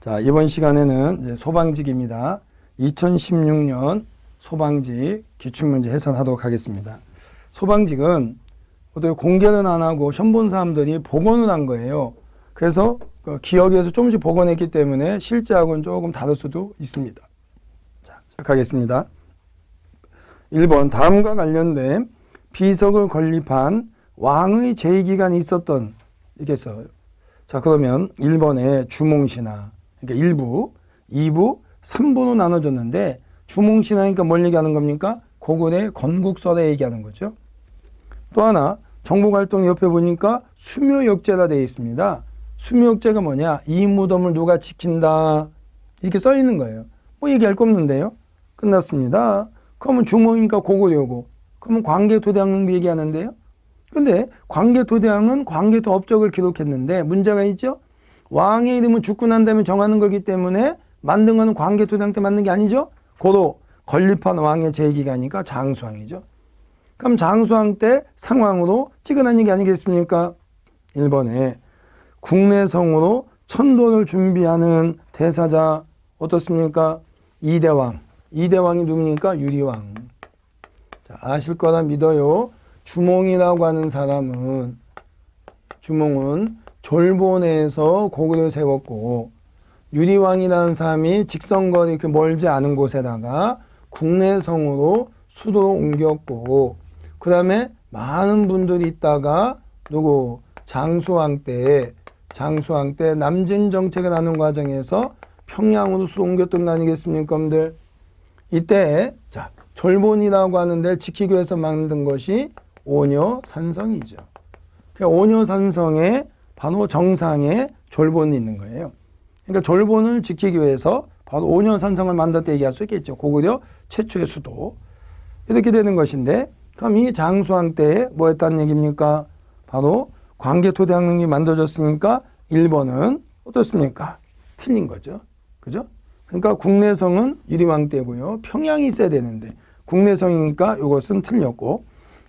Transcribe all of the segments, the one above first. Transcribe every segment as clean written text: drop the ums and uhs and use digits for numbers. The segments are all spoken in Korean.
자, 이번 시간에는 이제 소방직입니다. 2016년 소방직 기출문제 해설하도록 하겠습니다. 소방직은 어떻게 공개는 안 하고 시험 본 사람들이 복원을 한 거예요. 그래서 기억에서 조금씩 복원했기 때문에 실제하고는 조금 다를 수도 있습니다. 자, 시작하겠습니다. 1번 다음과 관련된 비석을 건립한 왕의 제위기간이 있었던 이겠어요. 자, 그러면 1번에 주몽신화, 그러니까 1부, 2부, 3부로 나눠졌는데 주몽신화니까 뭘 얘기하는 겁니까? 고구려 건국설에 얘기하는 거죠. 또 하나 정복활동 옆에 보니까 수묘역제라 되어 있습니다. 수묘역제가 뭐냐? 이 무덤을 누가 지킨다 이렇게 써 있는 거예요. 뭐 얘기할 거 없는데요. 끝났습니다. 그러면 주몽이니까 고구려고 그러면 광개토대왕릉비 얘기하는데요. 근데 광개토대왕은 광개토 업적을 기록했는데 문제가 있죠. 왕의 이름은 죽고 난 다음에 정하는 거기 때문에 만든 거는 광개토대왕 때 만든 게 아니죠. 고로 건립한 왕의 제위기간이니까 장수왕이죠. 그럼 장수왕 때 상왕으로 찍어낸 얘기 아니겠습니까? 1번에 국내성으로 천돈을 준비하는 대사자 어떻습니까? 이대왕. 이대왕이 누굽니까? 유리왕. 자, 아실 거라 믿어요. 주몽이라고 하는 사람은 주몽은 졸본에서 고구려를 세웠고 유리왕이라는 사람이 직선거리 이렇게 멀지 않은 곳에다가 국내성으로 수도로 옮겼고 그 다음에 많은 분들이 있다가 누구 장수왕 때 남진 정책을 하는 과정에서 평양으로 수도 옮겼던 거 아니겠습니까? 여러분들 이때 자 졸본이라고 하는 데를 지키기 위해서 만든 것이 오녀산성이죠. 오녀산성에 바로 정상에 졸본이 있는 거예요. 그러니까 졸본을 지키기 위해서 바로 오녀산성을 만들었다 얘기할 수 있겠죠. 고구려 최초의 수도. 이렇게 되는 것인데 그럼 이 장수왕 때에 뭐 했다는 얘기입니까? 바로 광개토대왕릉이 만들어졌으니까 1번은 어떻습니까? 틀린 거죠. 그죠? 그러니까 국내성은 유리왕 때고요. 평양이 있어야 되는데 국내성이니까 이것은 틀렸고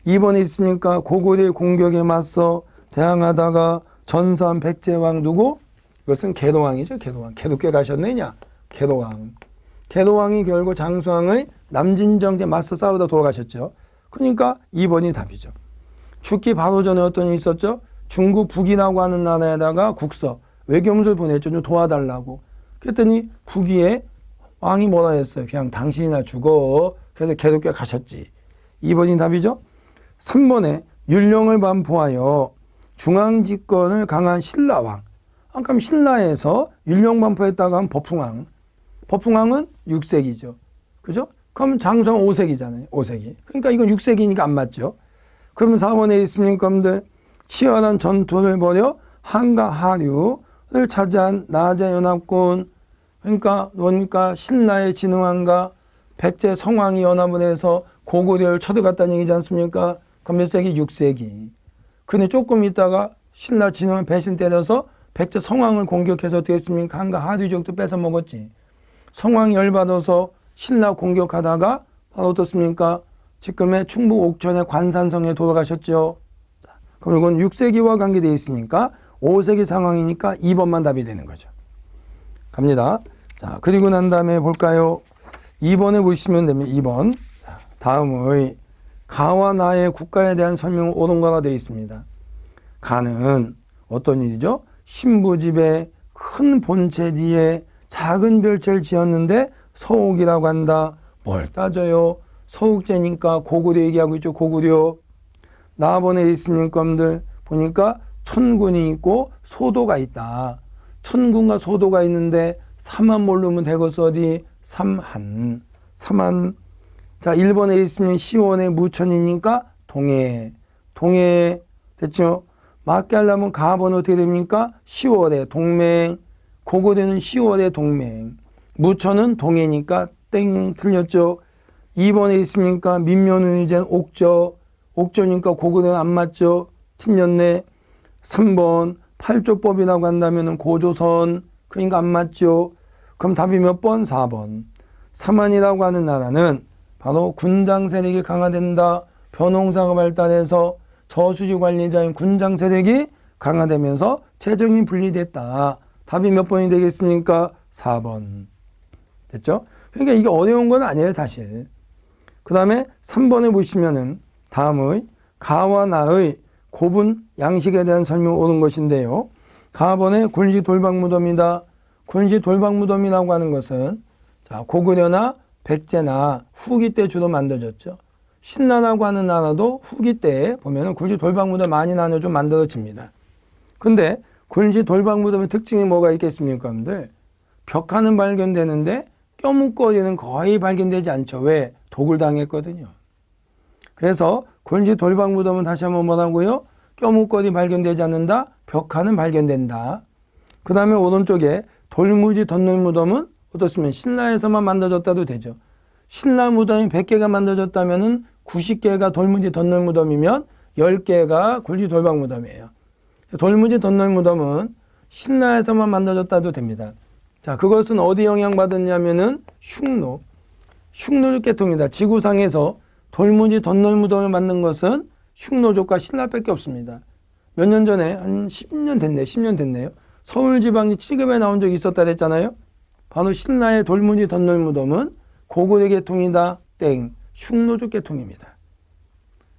2번에 있습니까? 고구려의 공격에 맞서 대항하다가 전사한 백제왕 누구? 이것은 개도왕이죠. 개도왕. 개도께 가셨느냐? 개도왕. 개도왕이 결국 장수왕의 남진정제 맞서 싸우다 돌아가셨죠. 그러니까 2번이 답이죠. 죽기 바로 전에 어떤 일이 있었죠? 중국 북이라고 하는 나라에다가 국서, 외교문서를 보냈죠. 좀 도와달라고. 그랬더니 북위에 왕이 뭐라 했어요? 그냥 당신이나 죽어. 그래서 개도께 가셨지. 2번이 답이죠. 3번에 율령을 반포하여 중앙집권을 강한 신라왕. 그럼 신라에서 율령 반포했다가 한 법흥왕. 법흥왕은 6세기죠. 그죠? 그럼 장수왕 5세기잖아요. 5세기. 그러니까 이건 6세기니까 안 맞죠. 그러면 4번에 있습니까? 여러분들 치열한 전투를 벌여 한과 하류를 차지한 나제연합군. 그러니까 뭡니까? 신라의 진흥왕과 백제 성왕이 연합을 해서 고구려를 쳐들어갔다는 얘기지 않습니까? 그럼 몇 세기? 6세기. 근데 조금 있다가 신라 진흥왕 배신 때려서 백제 성왕을 공격해서 어떻게 했습니까? 한과 하류족도 뺏어 먹었지. 성왕이 열받아서 신라 공격하다가 바로 어떻습니까? 지금의 충북 옥천의 관산성에 돌아가셨죠. 그럼 이건 6세기와 관계되어 있으니까 5세기 상황이니까 2번만 답이 되는 거죠. 갑니다. 자, 그리고 난 다음에 볼까요? 2번에 보시면 됩니다. 2번. 자, 다음의 가와 나의 국가에 대한 설명은 옳은 거라 되어 있습니다. 가는 어떤 일이죠? 신부집에 큰 본체 뒤에 작은 별채를 지었는데 서옥이라고 한다. 뭘 따져요? 서옥제니까 고구려 얘기하고 있죠. 고구려. 나번에 있습니까? 여러분들 보니까 천군이 있고 소도가 있다. 천군과 소도가 있는데 삼한 모르면 되겠어. 어디? 삼한. 자, 1번에 있으면 시원의 무천이니까 동해. 됐죠? 맞게 하려면 가번 어떻게 됩니까? 10월에 동맹. 고구려는 10월에 동맹. 무천은 동해니까 땡 틀렸죠. 2번에 있습니까? 민면은 이제 옥저니까 고구려는 안 맞죠. 틀렸네. 3번 팔조법이라고 한다면 고조선. 그러니까 안 맞죠. 그럼 답이 몇 번? 4번. 삼한이라고 하는 나라는 바로 군장 세력이 강화된다. 벼농사가 발달해서 저수지 관리자인 군장 세력이 강화되면서 재정이 분리됐다. 답이 몇 번이 되겠습니까? 4번. 됐죠? 그러니까 이게 어려운 건 아니에요, 사실. 그 다음에 3번에 보시면은 다음의 가와 나의 고분 양식에 대한 설명이 오는 것인데요. 가번에 군시 돌박무덤이다. 군시 돌박무덤이라고 하는 것은 자, 고구려나 백제나 후기 때 주로 만들어졌죠. 신라라고 하는 나라도 후기 때에 보면은 군시 돌박무덤 많이 나눠 만들어집니다. 근데 군시 돌박무덤의 특징이 뭐가 있겠습니까, 여러분들? 벽화는 발견되는데 껴묵거리는 거의 발견되지 않죠. 왜? 독을 당했거든요. 그래서 군시 돌박무덤은 다시 한번 뭐라고요? 껴묵거리 발견되지 않는다. 벽화는 발견된다. 그 다음에 오른쪽에 돌무지 덧놀무덤은 어떻습니까? 신라에서만 만들어졌다도 되죠. 신라 무덤이 100개가 만들어졌다면 90개가 돌무지 덧놀무덤이면 10개가 군시 돌박무덤이에요. 돌무지 덧놀무덤은 신라에서만 만들어졌다도 됩니다. 자, 그것은 어디 영향받았냐면은 흉노족 계통이다. 지구상에서 돌무지 덧놀무덤을 만든 것은 흉노족과 신라밖에 없습니다. 몇 년 전에 한 10년 됐네요. 서울지방이 취급에 나온 적이 있었다 그랬잖아요. 바로 신라의 돌무지 덧놀무덤은 고구려 계통이다. 땡. 흉노족 계통입니다.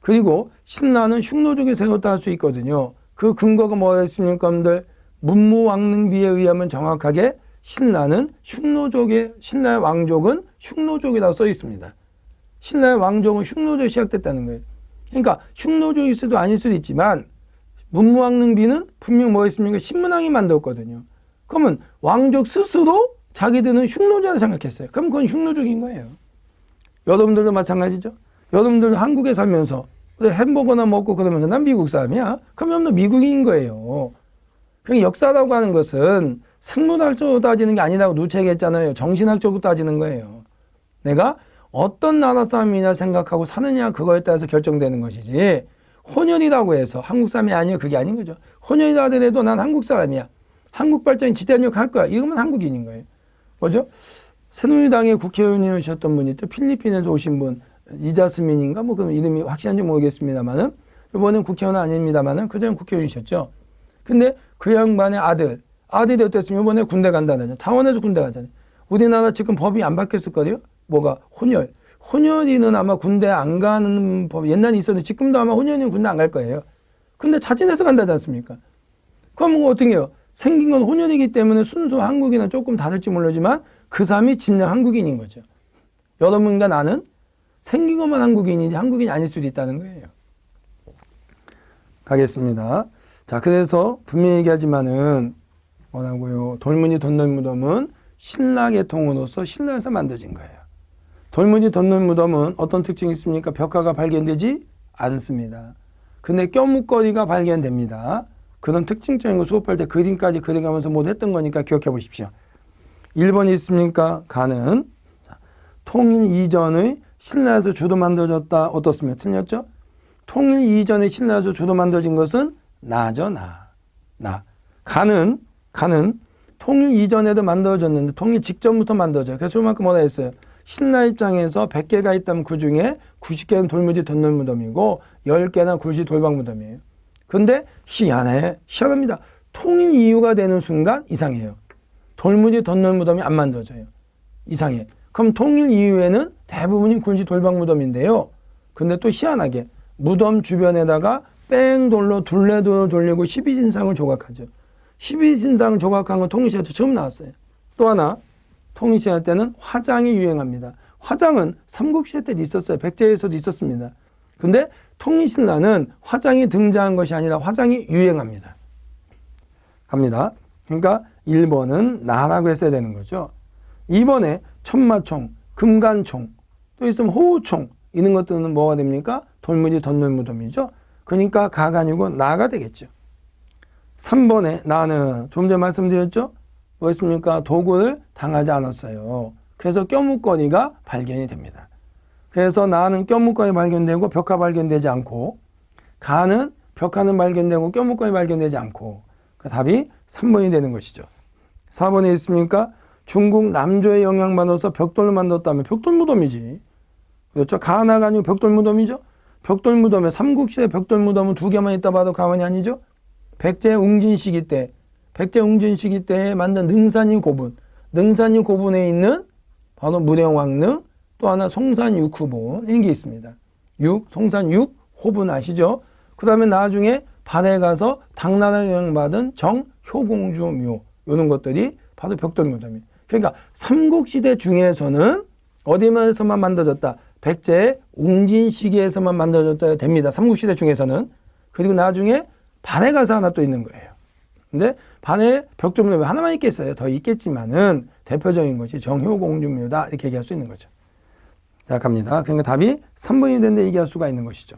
그리고 신라는 흉노족이 세웠다 할 수 있거든요. 그 근거가 뭐였습니까, 여러분들? 문무왕릉비에 의하면 정확하게 신라의 왕족은 흉노족이라고 써 있습니다. 신라의 왕족은 흉노족이 시작됐다는 거예요. 그러니까 흉노족일 수도 아닐 수도 있지만 문무왕릉비는 분명 뭐였습니까? 신문왕이 만들었거든요. 그러면 왕족 스스로 자기들은 흉노족이라고 생각했어요. 그럼 그건 흉노족인 거예요. 여러분들도 마찬가지죠. 여러분들도 한국에 살면서 햄버거나 먹고 그러면서 난 미국 사람이야. 그럼 너 미국인인 거예요. 그러니까 역사라고 하는 것은 생물학적으로 따지는 게 아니라고 누차 했잖아요. 정신학적으로 따지는 거예요. 내가 어떤 나라 사람이냐 생각하고 사느냐 그거에 따라서 결정되는 것이지 혼혈이라고 해서 한국 사람이 아니야 그게 아닌 거죠. 혼혈이라 하더라도 난 한국 사람이야. 한국 발전에 지대한 할 거야. 이러면 한국인인 거예요. 뭐죠? 새누리당의 국회의원이셨던 분이 또 필리핀에서 오신 분 이자스민인가 뭐 그런 이름이 확실한지 모르겠습니다만은 이번엔 국회의원은 아닙니다만은 그전 국회의원이셨죠. 근데 그 양반의 아들이 어땠으면 이번에 군대 간다는 창원에서 군대 가잖아요. 우리나라 지금 법이 안 바뀌었을 거예요. 뭐가 혼혈이는 아마 군대 안 가는 법 옛날에 있었는데 지금도 아마 혼혈이는 군대 안 갈 거예요. 근데 자진해서 간다지 않습니까? 그럼 뭐 어떻게 해요? 생긴 건 혼혈이기 때문에 순수 한국인은 조금 다를지 모르지만 그 사람이 진정 한국인인 거죠. 여러분과 나는 생긴 것만 한국인이지 한국인이 아닐 수도 있다는 거예요. 가겠습니다. 자, 그래서 분명히 얘기하지만은 뭐라고요? 돌무지 덧놀무덤은 신라 계통으로서 신라에서 만들어진 거예요. 돌무지 덧놀무덤은 어떤 특징이 있습니까? 벽화가 발견되지 않습니다. 근데 껴묵거리가 발견됩니다. 그런 특징적인 거 수업할 때 그림까지 그려가면서 모두 했던 거니까 기억해 보십시오. 1번이 있습니까? 가는 통일 이전의 신라에서 주로 만들어졌다. 어떻습니까? 틀렸죠? 통일 이전에 신라에서 주로 만들어진 것은 나죠. 나. 가는 통일 이전에도 만들어졌는데 통일 직전부터 만들어져요. 그래서 이만큼 뭐라 했어요? 신라 입장에서 100개가 있다면 그 중에 90개는 돌무지 덧놀무덤이고 10개는 굴시 돌박무덤이에요. 근데 희한합니다. 통일 이후가 되는 순간 이상해요. 돌무지 덧놀무덤이 안 만들어져요. 이상해. 그럼 통일 이후에는 대부분이 굴시 돌박무덤인데요. 근데 또 희한하게 무덤 주변에다가 뺑돌로 둘레돌을 돌리고 12진상을 조각하죠. 12진상을 조각한 건 통일시대 때 처음 나왔어요. 또 하나 통일시대 때는 화장이 유행합니다. 화장은 삼국시대 때도 있었어요. 백제에서도 있었습니다. 근데 통일신라는 화장이 등장한 것이 아니라 화장이 유행합니다. 갑니다. 그러니까 1번은 나라고 했어야 되는 거죠. 2번에 천마총, 금간총, 또 있으면 호우총 이런 것들은 뭐가 됩니까? 돌무지 덧놀무덤이죠. 그러니까 가가 아니고 나가 되겠죠. 3번에 나는 좀 전에 말씀드렸죠. 뭐였습니까? 도구를 당하지 않았어요. 그래서 껴묵거리가 발견이 됩니다. 그래서 나는 껴묵거리 발견되고 벽화 발견되지 않고 가는 벽화는 발견되고 껴묵거리 발견되지 않고 그 답이 3번이 되는 것이죠. 4번에 있습니까? 중국 남조의 영향받아서 벽돌을 만들었다면 벽돌무덤이지. 그렇죠? 가나가 아니고 벽돌무덤이죠. 벽돌무덤에 삼국시대 벽돌무덤은 2개만 있다 봐도 가만이 아니죠. 백제 웅진 시기 때에 만든 능산이 고분. 능산유 고분에 있는 바로 무령왕릉, 또 하나 송산육후본 이런 게 있습니다. 송산육호분 아시죠? 그 다음에 나중에 발해 가서 당나라 영향받은 정효공주묘 이런 것들이 바로 벽돌묘입니다. 그러니까 삼국시대 중에서는 어디에서만 만들어졌다? 백제의 웅진 시기에서만 만들어졌다 됩니다. 삼국시대 중에서는. 그리고 나중에 발해 가서 하나 또 있는 거예요. 근데 발해 벽돌묘 하나만 있겠어요? 더 있겠지만은 대표적인 것이 정효공주묘다 이렇게 얘기할 수 있는 거죠. 자, 갑니다. 그러니까 답이 3번이 되는데 얘기할 수가 있는 것이죠.